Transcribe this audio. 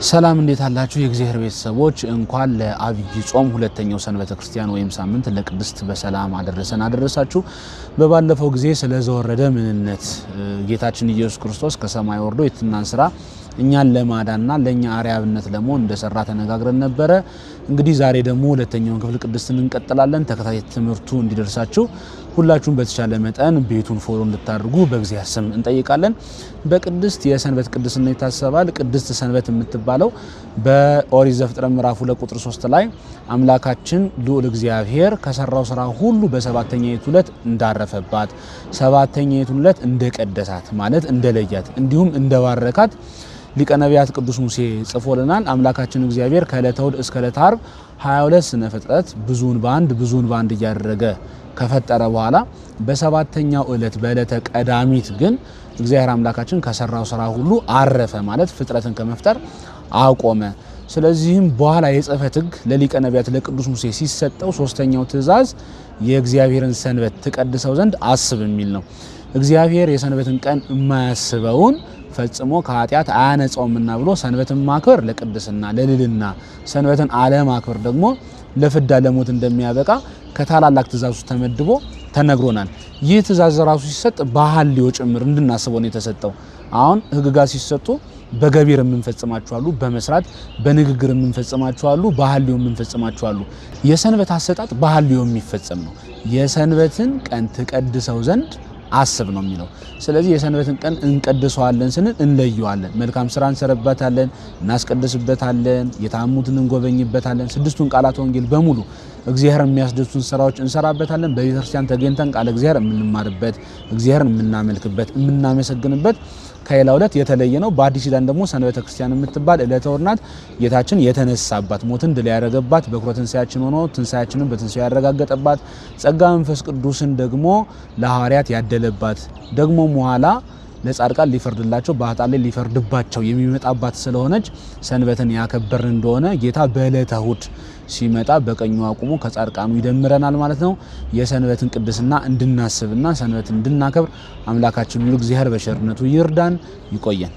ሰላም እንዴት አላችሁ የእግዚአብሔር ቤተሰቦች እንኳን ለአብይ ጾም ሁለተኛው ሰንበተ ክርስቲያን ወይም ሳምንት ለቅድስት በሰላም አደረሳችሁ። በባለፈው ጊዜ ስለዘወረደ ምንነት ጌታችን ኢየሱስ ክርስቶስ ከሰማይ ወርዶ የትናን ስራ እኛን ለማዳንና ለኛ አርያብነት ለመሆን እንደሰራ ተነጋግረን ነበር። እንግዲህ ዛሬ ደግሞ ሁለተኛውን ክፍል ቅድስትን እንቀጥላለን። ተከታታይ ትምህርቱ እንዲደርሳችሁ ሁላችሁም በተቻለ መጠን ቤቱን ፎሎ እንድታደርጉ በእግዚአብሔር ስም እንጠይቃለን። በቅድስት የሰንበት ቅድስና ይታሰባል። ቅድስት ሰንበት የምትባለው በኦሪት ዘፍጥረት ምዕራፍ 2 ቁጥር 3 ላይ አምላካችን ልዑል እግዚአብሔር ከሰራው ስራ ሁሉ በሰባተኛይቱ ዕለት እንዳረፈባት፣ ሰባተኛይቱ ዕለት እንደቀደሳት ማለት እንደለያት እንዲሁም እንደባረካት ሊቀ ነቢያት ቅዱስ ሙሴ ጽፎልናል። አምላካችን እግዚአብሔር ከዕለተ እሑድ እስከ ዕለተ ዓርብ 22 ስነ ፍጥረት ብዙውን በአንድ እያደረገ ከፈጠረ በኋላ በሰባተኛው ዕለት በዕለተ ቀዳሚት ግን እግዚአብሔር አምላካችን ከሰራው ስራ ሁሉ አረፈ ማለት ፍጥረትን ከመፍጠር አቆመ። ስለዚህም በኋላ የጽሕፈት ሕግ ለሊቀ ነቢያት ለቅዱስ ሙሴ ሲሰጠው ሶስተኛው ትእዛዝ የእግዚአብሔርን ሰንበት ትቀድሰው ዘንድ አስብ የሚል ነው። እግዚአብሔር የሰንበትን ቀን የማያስበውን ፈጽሞ ከኃጢአት አያነጻውምና ብሎ ሰንበትን ማክበር ለቅድስና ለልልና ሰንበትን አለማክበር ደግሞ ለፍዳ ለሞት እንደሚያበቃ ከታላላቅ ትእዛዙ ተመድቦ ተነግሮናል። ይህ ትእዛዝ ራሱ ሲሰጥ በሐልዮ ጭምር እንድናስበው ነው የተሰጠው። አሁን ሕግጋት ሲሰጡ በገቢር የምንፈጽማቸው አሉ፣ በመስራት በንግግር የምንፈጽማቸው አሉ፣ በሐልዮ የምንፈጽማቸው አሉ። የሰንበት አሰጣጥ በሐልዮ የሚፈጸም ነው። የሰንበትን ቀን ትቀድሰው ዘንድ አስብ ነው የሚለው። ስለዚህ የሰንበትን ቀን እንቀድሰዋለን ስንል እንለየዋለን። መልካም ስራ እንሰራበታለን፣ እናስቀድስበታለን፣ የታሙትን እንጎበኝበታለን። ስድስቱን ቃላት ወንጌል በሙሉ እግዚአብሔር የሚያስደስቱን ስራዎች እንሰራበታለን። በቤተክርስቲያን ተገኝተን ቃለ እግዚአብሔር የምንማርበት፣ እግዚአብሔርን የምናመልክበት፣ የምናመሰግንበት ከሌላው ዕለት የተለየ ነው። በአዲስ ኪዳን ደግሞ ሰንበተ ክርስቲያን የምትባል ዕለተ እሑድ ናት። ጌታችን የተነሳባት፣ ሞትን ድል ያደረገባት፣ በኩረ ትንሣኤያችን ሆኖ ትንሣኤያችንን በትንሣኤ ያረጋገጠባት፣ ጸጋ መንፈስ ቅዱስን ደግሞ ለሐዋርያት ያደለባት፣ ደግሞ በኋላ ለጻድቃን ሊፈርድላቸው በኃጥአን ላይ ሊፈርድባቸው የሚመጣባት ስለሆነች ሰንበትን ያከበርን እንደሆነ ጌታ በዕለተ እሑድ ሲመጣ በቀኙ አቁሞ ከጻድቃኑ ይደምረናል ማለት ነው። የሰንበትን ቅድስና እንድናስብና ሰንበትን እንድናከብር አምላካችን ሁሉ እግዚአብሔር በቸርነቱ ይርዳን። ይቆየን።